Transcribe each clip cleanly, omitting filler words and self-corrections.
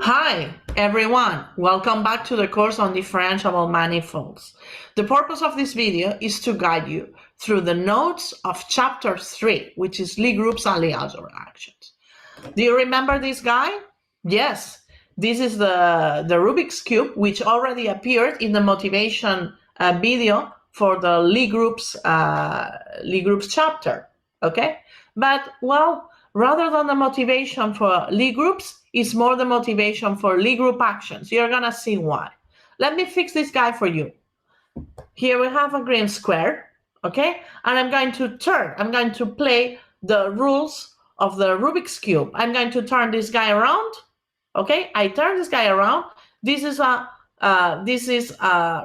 Hi, everyone. Welcome back to the course on differentiable manifolds. The purpose of this video is to guide you through the notes of chapter 3, which is Lie groups and Lie algebra actions. Do you remember this guy? Yes, this is the Rubik's Cube, which already appeared in the motivation video for the Lie groups chapter, okay? But, well, rather than the motivation for Lie groups, it's more the motivation for Lie group actions. You're gonna see why. Let me fix this guy for you. Here we have a green square, okay? And I'm going to play the rules of the Rubik's Cube. I'm going to turn this guy around, okay? I turn this guy around. This is a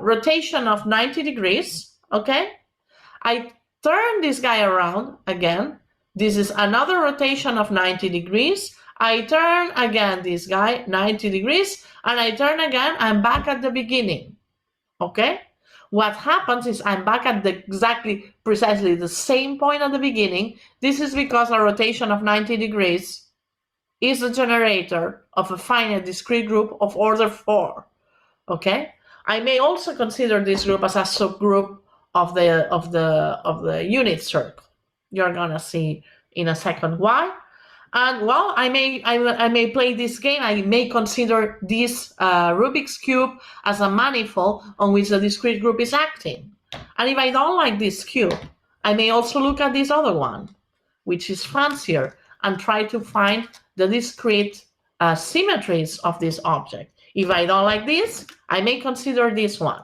rotation of 90 degrees, okay? I turn this guy around again. This is another rotation of 90 degrees. I turn again this guy 90 degrees, and I turn again. I'm back at the beginning, okay? What happens is I'm back at precisely the same point at the beginning. This is because a rotation of 90 degrees is the generator of a finite discrete group of order 4, okay? I may also consider this group as a subgroup of the unit circle. You're gonna see in a second why. And well, I may play this game. I may consider this Rubik's Cube as a manifold on which the discrete group is acting. And if I don't like this cube, I may also look at this other one, which is fancier, and try to find the discrete symmetries of this object. If I don't like this, I may consider this one,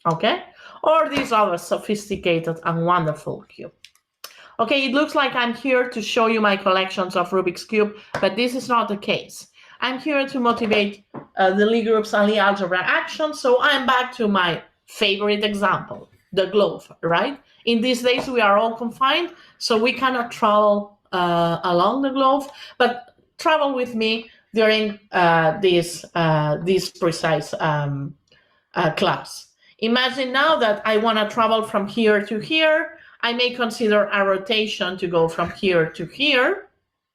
okay? Or this other sophisticated and wonderful cube. Okay, it looks like I'm here to show you my collections of Rubik's Cube, but this is not the case. I'm here to motivate the Lie groups and Lie algebra actions, so I'm back to my favorite example, the glove, right? In these days, we are all confined, so we cannot travel along the glove, but travel with me during this precise class. Imagine now that I want to travel from here to here. I may consider a rotation to go from here to here,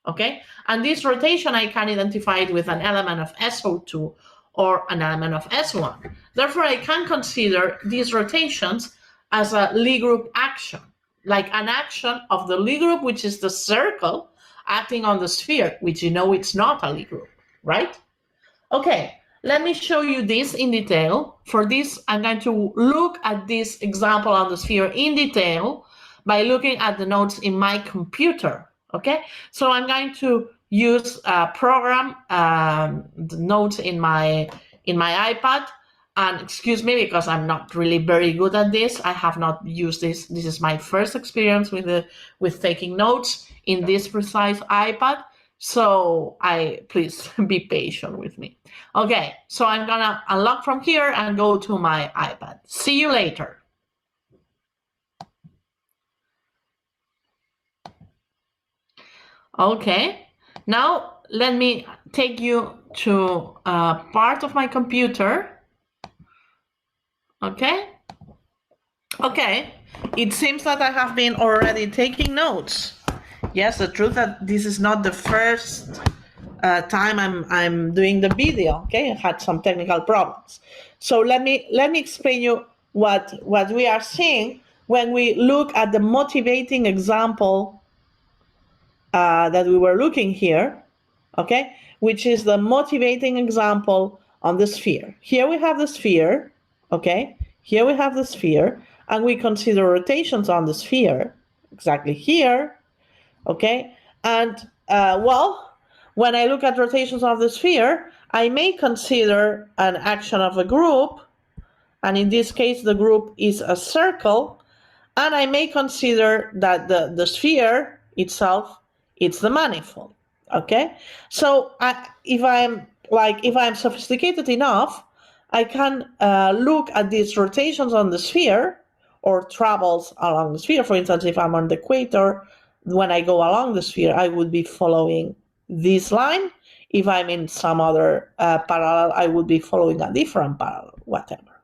okay? And this rotation, I can identify it with an element of SO2 or an element of S1. Therefore, I can consider these rotations as a Lie group action, like an action of the Lie group, which is the circle acting on the sphere, which you know it's not a Lie group, right? Okay. Let me show you this in detail. For this, I'm going to look at this example on the sphere in detail by looking at the notes in my computer, okay? So I'm going to use a program, the notes in my iPad, and excuse me because I'm not really very good at this. I have not used this. This is my first experience with taking notes in this precise iPad. So please be patient with me. Okay, so I'm gonna unlock from here and go to my iPad. See you later. Okay, now let me take you to a part of my computer. Okay, it seems that I have been already taking notes. Yes, the truth that this is not the first time I'm doing the video. Okay, I had some technical problems. So let me explain you what we are seeing when we look at the motivating example that we were looking here. Okay, which is the motivating example on the sphere. Here we have the sphere. Okay, here we have the sphere, and we consider rotations on the sphere exactly here. Okay, and well, when I look at rotations of the sphere, I may consider an action of a group, and in this case, the group is a circle, and I may consider that the sphere itself, it's the manifold. Okay, so if I'm sophisticated enough, I can look at these rotations on the sphere or travels along the sphere. For instance, if I'm on the equator, when I go along the sphere, I would be following this line. If I'm in some other parallel, I would be following a different parallel, whatever.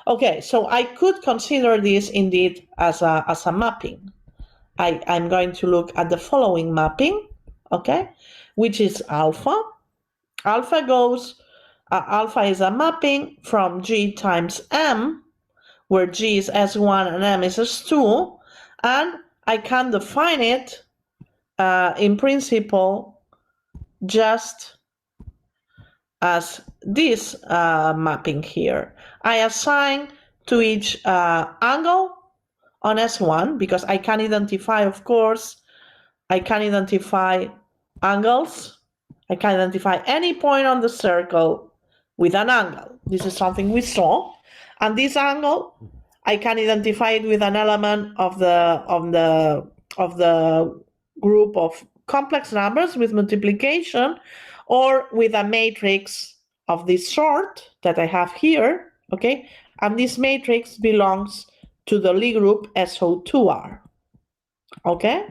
Okay, so I could consider this indeed as a mapping. I'm going to look at the following mapping, okay, which is alpha, Alpha goes, alpha is a mapping from G times M, where G is S1 and M is S2, and I can define it in principle just as this mapping here. I assign to each angle on S1, because I can identify, of course, I can identify angles. I can identify any point on the circle with an angle. This is something we saw. And this angle, I can identify it with an element of the group of complex numbers with multiplication, or with a matrix of this sort that I have here, okay? And this matrix belongs to the Lie group SO2R, okay?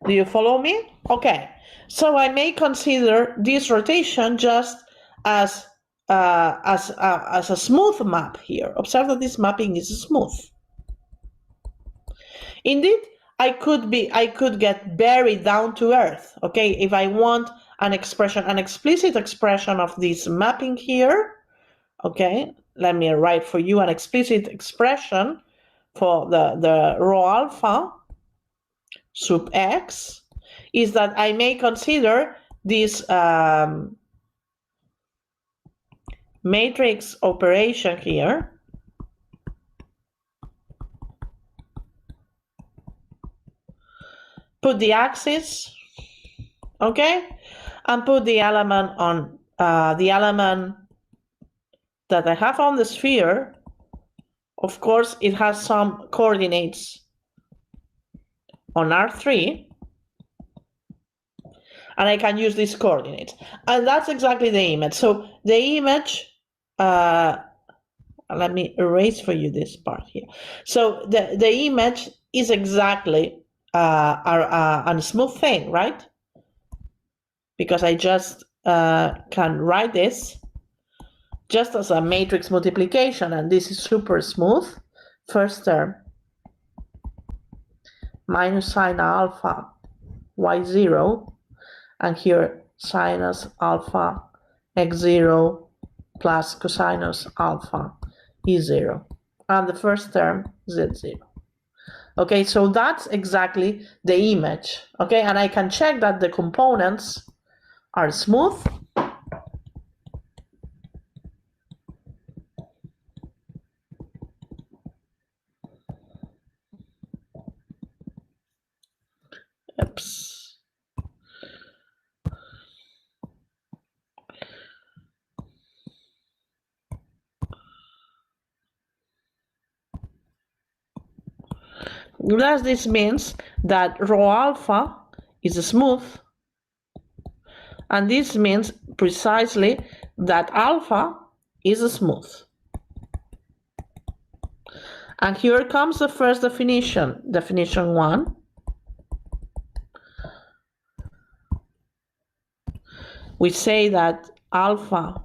Do you follow me? Okay, so I may consider this rotation just as a smooth map here. Observe that this mapping is smooth. Indeed, I could get buried down to earth. Okay, if I want an expression, an explicit expression of this mapping here. Okay, let me write for you an explicit expression for the rho alpha sub x, is that I may consider this matrix operation here put the axis, okay, and put the element on the element that I have on the sphere. Of course, it has some coordinates on R3, and I can use these coordinates. And that's exactly the image. So the image, let me erase for you this part here. So the image is exactly a smooth thing, right? Because I just can write this just as a matrix multiplication, and this is super smooth. First term minus sine alpha y0, and here sinus alpha x0 plus cosinus alpha e0, and the first term z0. Okay, so that's exactly the image. Okay, and I can check that the components are smooth. Oops. Thus, this means that rho alpha is smooth, and this means precisely that alpha is smooth. And here comes the first definition, definition 1. We say that alpha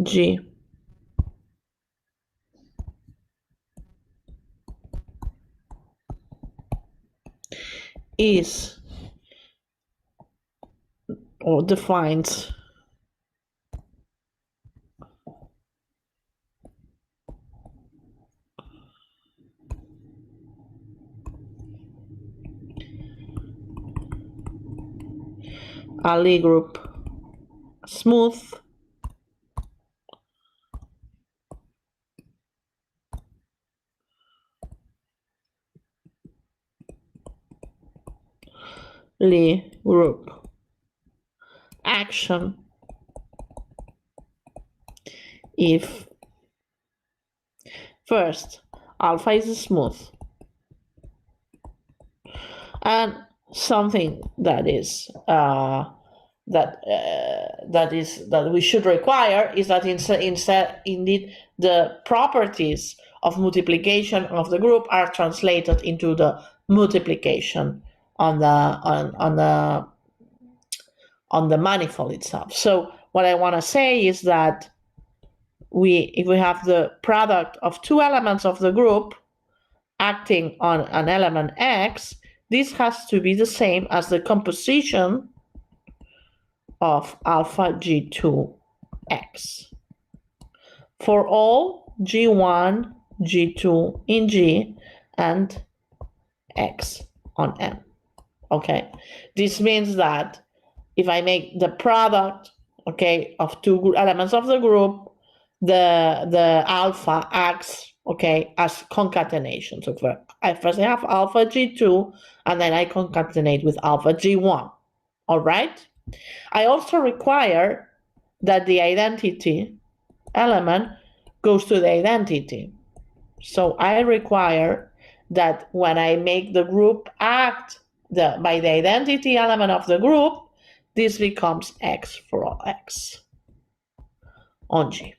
G is, or defines, a Lie group smooth Lie group action if first alpha is smooth, and something that is that we should require is that indeed the properties of multiplication of the group are translated into the multiplication on the manifold itself. So what I want to say is that if we have the product of two elements of the group acting on an element X, this has to be the same as the composition of alpha G2X for all G1, G2 in G, and X on M. Okay, this means that if I make the product, okay, of two elements of the group, the alpha acts, okay, as concatenation. So first I have alpha G2, and then I concatenate with alpha G1. All right. I also require that the identity element goes to the identity. So I require that when I make the group act by the identity element of the group, this becomes X for all X on G.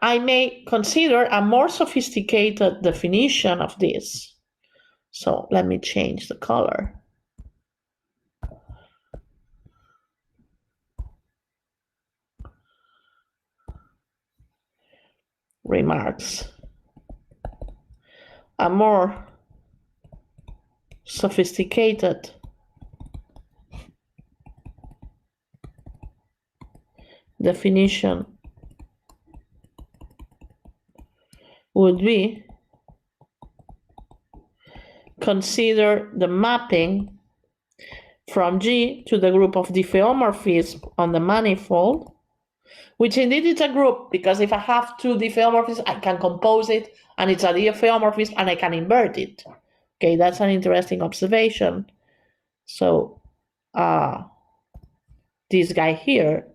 I may consider a more sophisticated definition of this. So let me change the color. Remarks. A more sophisticated definition would be consider the mapping from G to the group of diffeomorphism on the manifold, which indeed is a group, because if I have two diffeomorphisms, I can compose it, and it's a diffeomorphism, and I can invert it. Okay, that's an interesting observation. So this guy here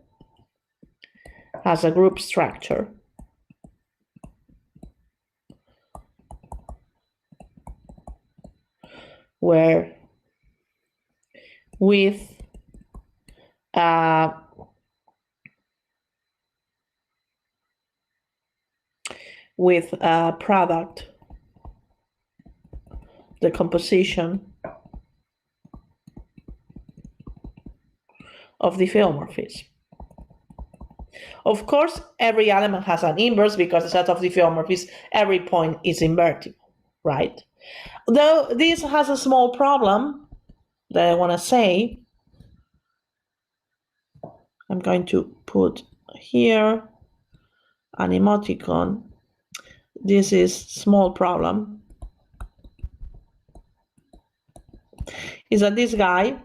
has a group structure where with product, the composition of the diffeomorphism. Of course, every element has an inverse, because the set of diffeomorphisms, every point is invertible, right? Though this has a small problem that I want to say. I'm going to put here an emoticon. This is small problem. Is that this guy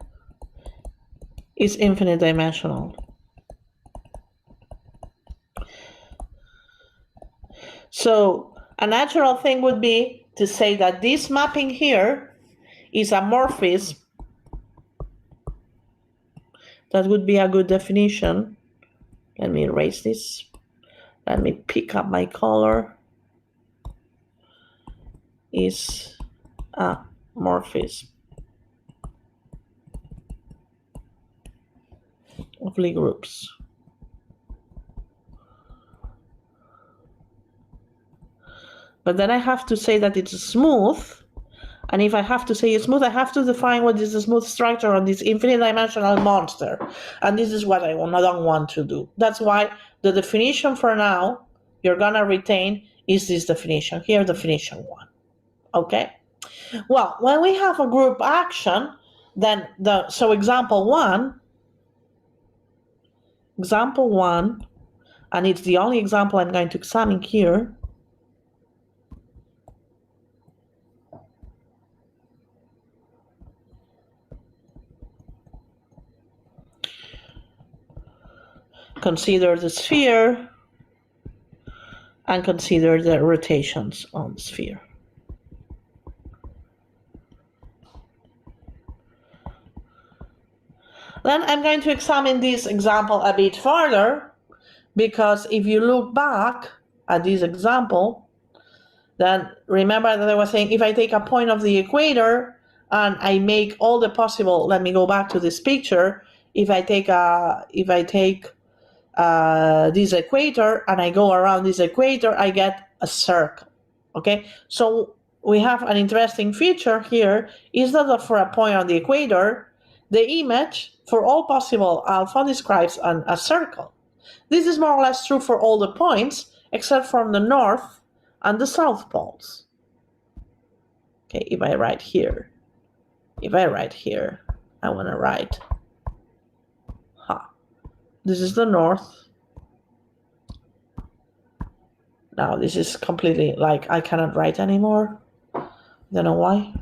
is infinite dimensional. So a natural thing would be to say that this mapping here is a morphism. That would be a good definition. Let me erase this. Let me pick up my color. Is a morphism of Lie groups. But then I have to say that it's smooth. And if I have to say it's smooth, I have to define what is the smooth structure on this infinite dimensional monster. And this is what I don't want to do. That's why the definition for now you're going to retain is this definition here, definition 1. Okay? Well, when we have a group action, then so example one, and it's the only example I'm going to examine here. Consider the sphere and consider the rotations on the sphere. Then I'm going to examine this example a bit further, because if you look back at this example, then remember that I was saying if I take a point of the equator and I make all the possible, let me go back to this picture. If I take this equator and I go around this equator, I get a circle. Okay, so we have an interesting feature here, is that for a point on the equator, the image for all possible alpha describes a circle. This is more or less true for all the points except from the north and the south poles. Okay, if I write here, I want to write, this is the north. Now this is completely, like, I cannot write anymore. Don't know why.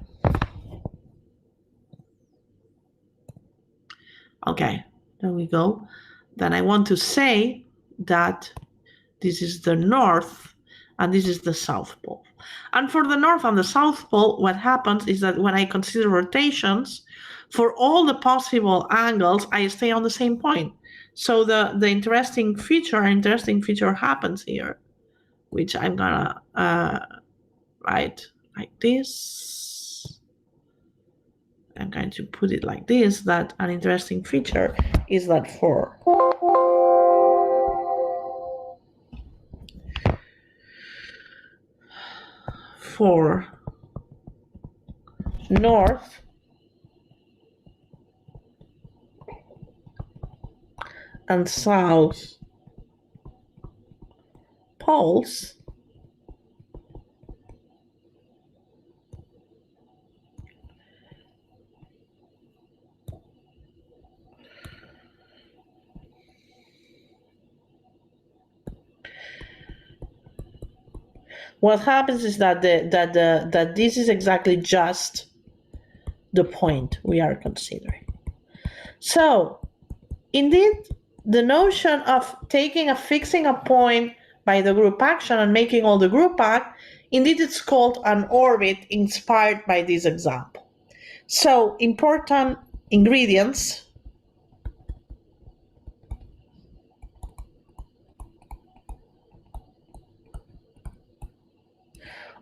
Okay, there we go. Then I want to say that this is the north and this is the south pole. And for the north and the south pole, what happens is that when I consider rotations, for all the possible angles, I stay on the same point. So the interesting feature happens here, which I'm gonna write like this. I'm going to put it like this, that an interesting feature is that for north and south poles, what happens is that that this is exactly just the point we are considering. So indeed, the notion of fixing a point by the group action and making all the group act, indeed it's called an orbit inspired by this example. So important ingredients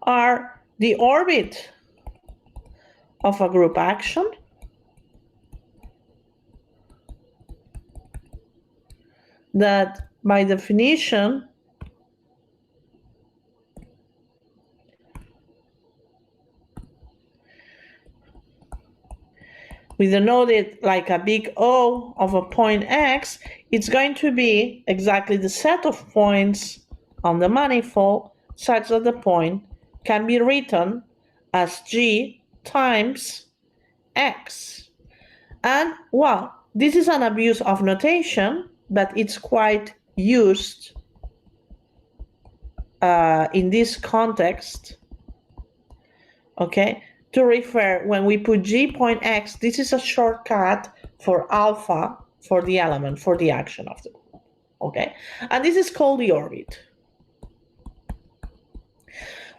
are the orbit of a group action, that by definition we denote it like a big O of a point X. It's going to be exactly the set of points on the manifold such that the point can be written as G times X. And well, this is an abuse of notation, but it's quite used in this context, okay, to refer when we put G point X, this is a shortcut for alpha, for the element, for the action of the group, okay? And this is called the orbit.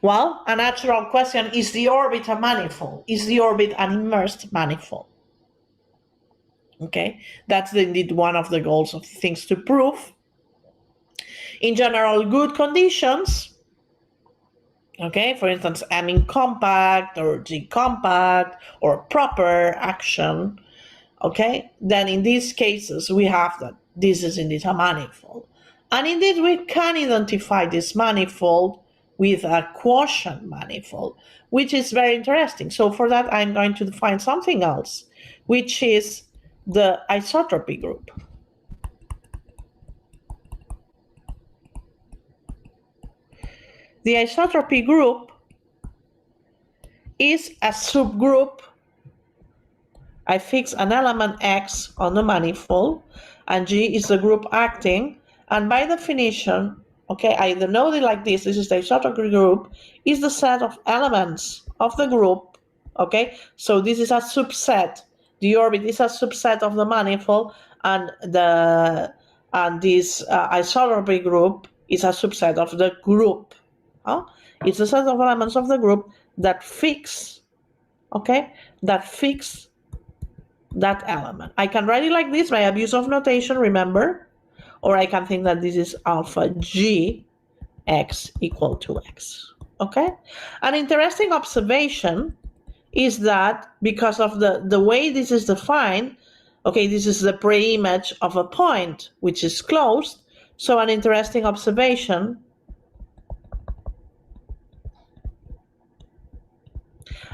Well, a natural question, is the orbit a manifold? Is the orbit an immersed manifold? Okay, that's indeed one of the goals of things to prove. In general, good conditions, okay, for instance, M in compact or G compact or proper action, okay, then in these cases we have that this is indeed a manifold. And indeed we can identify this manifold with a quotient manifold, which is very interesting. So for that I'm going to define something else, which is the isotropy group. The isotropy group is a subgroup. I fix an element X on the manifold, and G is the group acting, and by definition, okay, I denote it like this is the isotropy group, is the set of elements of the group, okay? So this is a subset. The orbit is a subset of the manifold, and this isotropy group is a subset of the group. It's a set of elements of the group that fix, okay, that fix that element. I can write it like this by abuse of notation, remember, or I can think that this is alpha G X equal to X, okay? An interesting observation is that because of the way this is defined, okay, this is the pre-image of a point which is closed, so an interesting observation,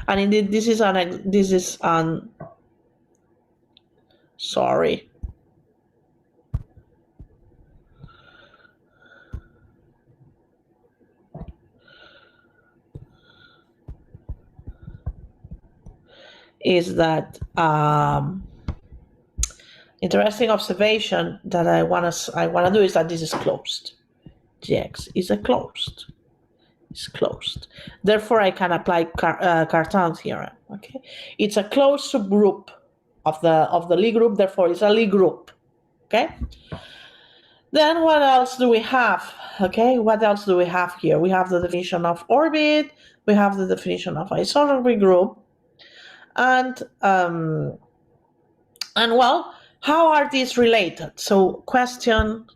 and indeed this is sorry. is that interesting observation that I wanna do is that this is closed. Gx is closed. It's closed. Therefore, I can apply Cartan theorem. Okay, it's a closed subgroup of the Lie group. Therefore, it's a Lie group. Okay. Then what else do we have? Okay, what else do we have here? We have the definition of orbit. We have the definition of isotropy group, and well, how are these related? So, question.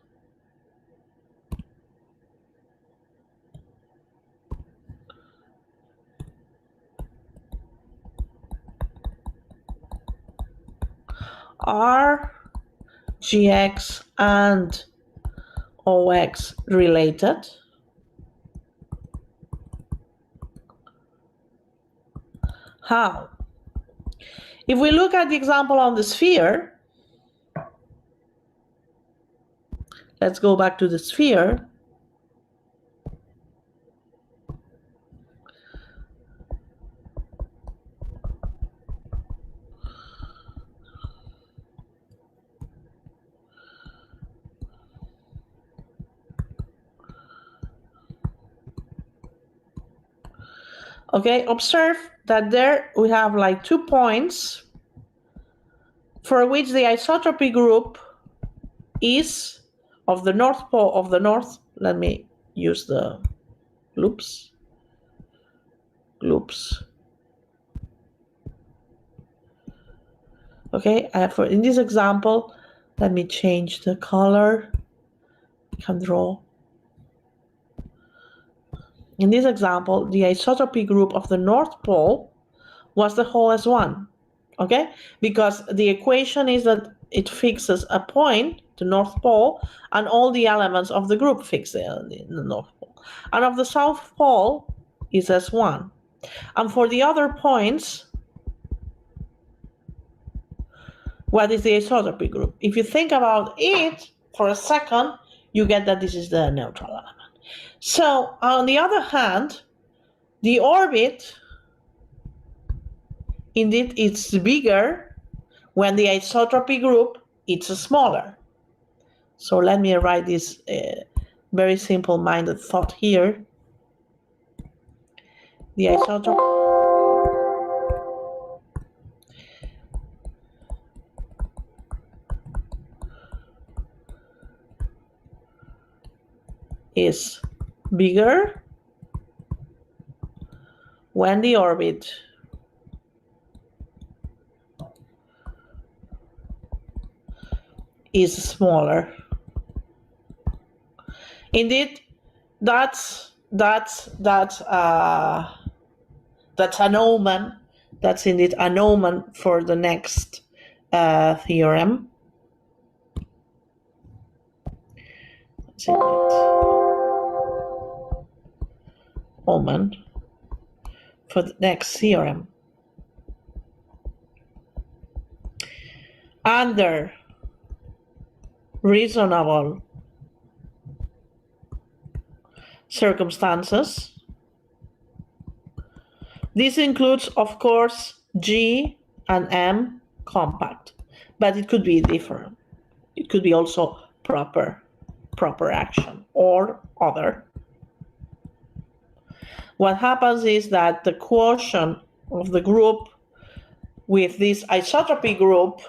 Are Gx and Ox related? How? If we look at the example on the sphere, let's go back to the sphere. Okay, observe that there we have like 2 points for which the isotropy group is of the north pole of the north. Let me use the loops. Okay, in this example, let me change the color. I can draw. In this example, the isotropy group of the north pole was the whole S1. Okay, because the equation is that it fixes a point, the north pole, and all the elements of the group fix the north pole. And of the south pole is S1. And for the other points, what is the isotropy group? If you think about it for a second, you get that this is the neutral element. So on the other hand, the orbit, indeed, it's bigger when the isotropy group is smaller. So let me write this very simple-minded thought here. The isotropy is bigger when the orbit is smaller. Indeed, that's an omen. That's indeed an omen for the next theorem. That's omen for the next theorem. Under reasonable circumstances, this includes, of course, G and M compact, but it could be different. It could be also proper action or other. What happens is that the quotient of the group with this isotropy group,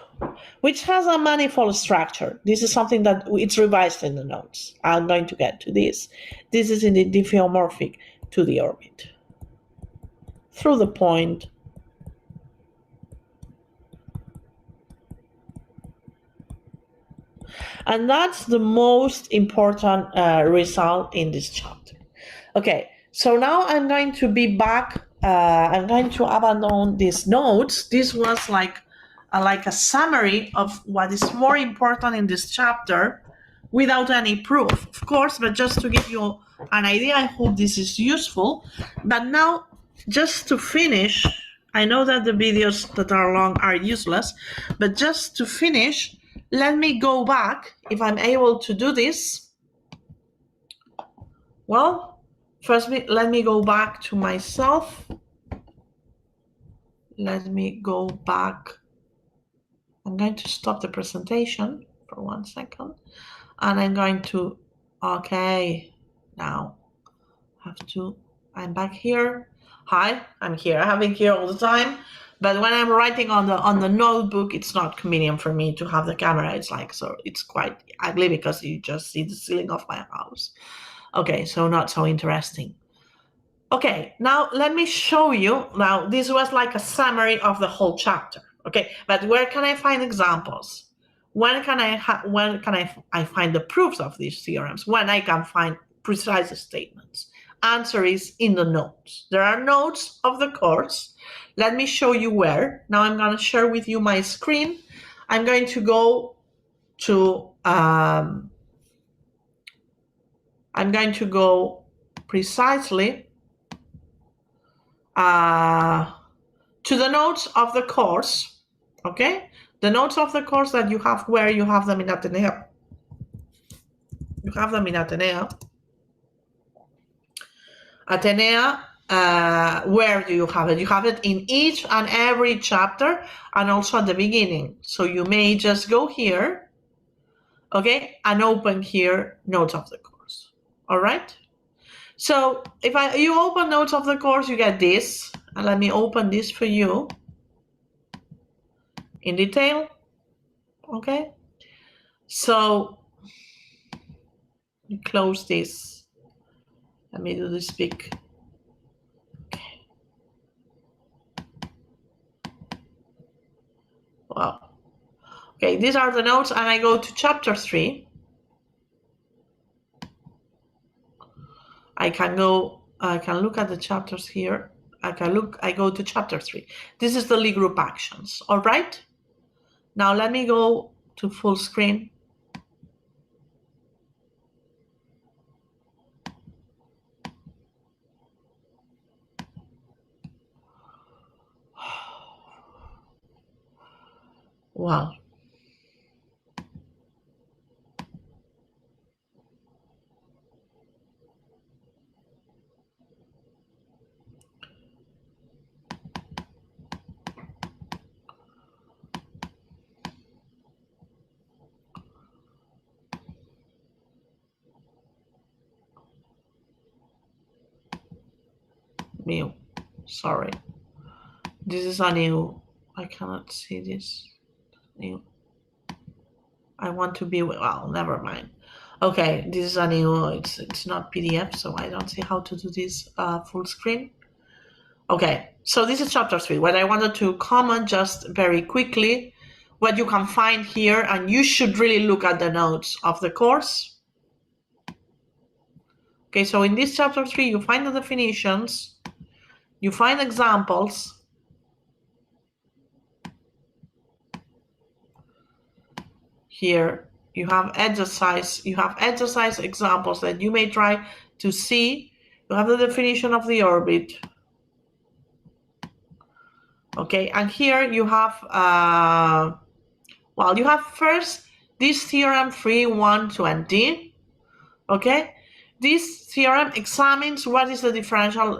which has a manifold structure, this is something that it's revised in the notes. I'm going to get to this. This is indeed diffeomorphic to the orbit through the point and that's the most important result in this chapter. Okay, so now I'm going to be back. I'm going to abandon these notes. This was like a summary of what is more important in this chapter without any proof, of course, but just to give you an idea. I hope this is useful. But now, just to finish, I know that the videos that are long are useless, but just to finish, let me go back, if I'm able to do this. Well, first let me go back to myself. let me go back. I'm going to stop the presentation for 1 second, and I'm going to, okay, now I'm back here. Hi, I'm here. I have been here all the time, but when I'm writing on the notebook, it's not convenient for me to have the camera. It's like, so it's quite ugly because you just see the ceiling of my house. Okay, so not so interesting. Okay, now let me show you. Now this was like a summary of the whole chapter. Okay, but where can I find examples? When can I find the proofs of these theorems? When I can find precise statements? Answer is in the notes. There are notes of the course. Let me show you where. Now I'm going to share with you my screen. I'm going to go to precisely to the notes of the course, okay? The notes of the course that you have, where you have them in ATENEA. You have them in ATENEA. ATENEA, where do you have it? You have it in each and every chapter and also at the beginning. So you may just go here, okay, and open here notes of the course, all right? So if you open notes of the course, you get this. And let me open this for you in detail. Okay. So you close this. Let me do this big. Okay. Wow. Okay, these are the notes, and I go to chapter 3. I can look at the chapters here. I go to chapter 3. This is the Lie group actions. All right. Now let me go to full screen. Wow. New. Sorry. This is a new. I cannot see this. New. I want to be, well, never mind. Okay, this is a new, it's not PDF, so I don't see how to do this full screen. Okay, so this is chapter 3. What I wanted to comment just very quickly, what you can find here, and you should really look at the notes of the course. Okay, so in this chapter 3, you find the definitions, you find examples. Here you have exercise examples that you may try to see. You have the definition of the orbit. Okay, and here you have, you have first this theorem 3.1.20. Okay, this theorem examines what is the differential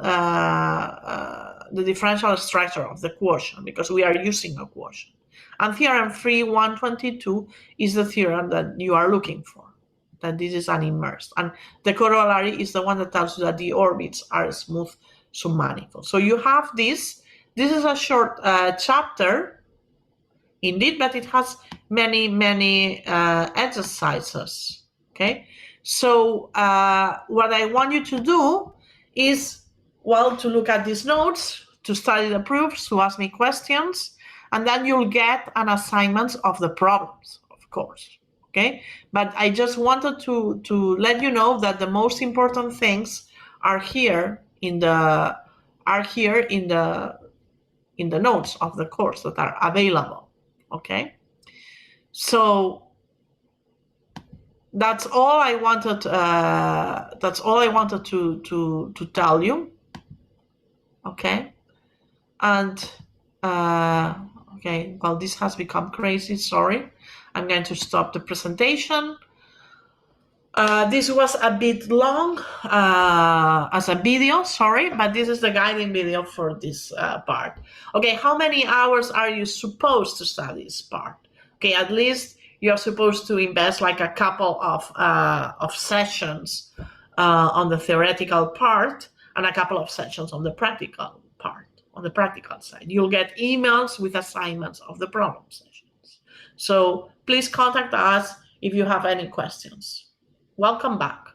structure of the quotient, because we are using a quotient. And theorem 3.1.22 is the theorem that you are looking for, that this is unimmersed. And the corollary is the one that tells you that the orbits are smooth submanifold. So you have this. This is a short chapter, indeed, but it has many, many exercises. Okay, so what I want you to do is, well, to look at these notes, to study the proofs, to ask me questions, and then you'll get an assignment of the problems, of course. Okay, but I just wanted to let you know that the most important things are here in the notes of the course that are available. Okay, so that's all I wanted. That's all I wanted to tell you. Okay, and okay. Well, this has become crazy. Sorry, I'm going to stop the presentation. This was a bit long as a video, sorry, but this is the guiding video for this part. Okay, how many hours are you supposed to study this part? Okay, at least you're supposed to invest like a couple of sessions on the theoretical part and a couple of sessions on the practical part, on the practical side. You'll get emails with assignments of the problem sessions. So please contact us if you have any questions. Welcome back.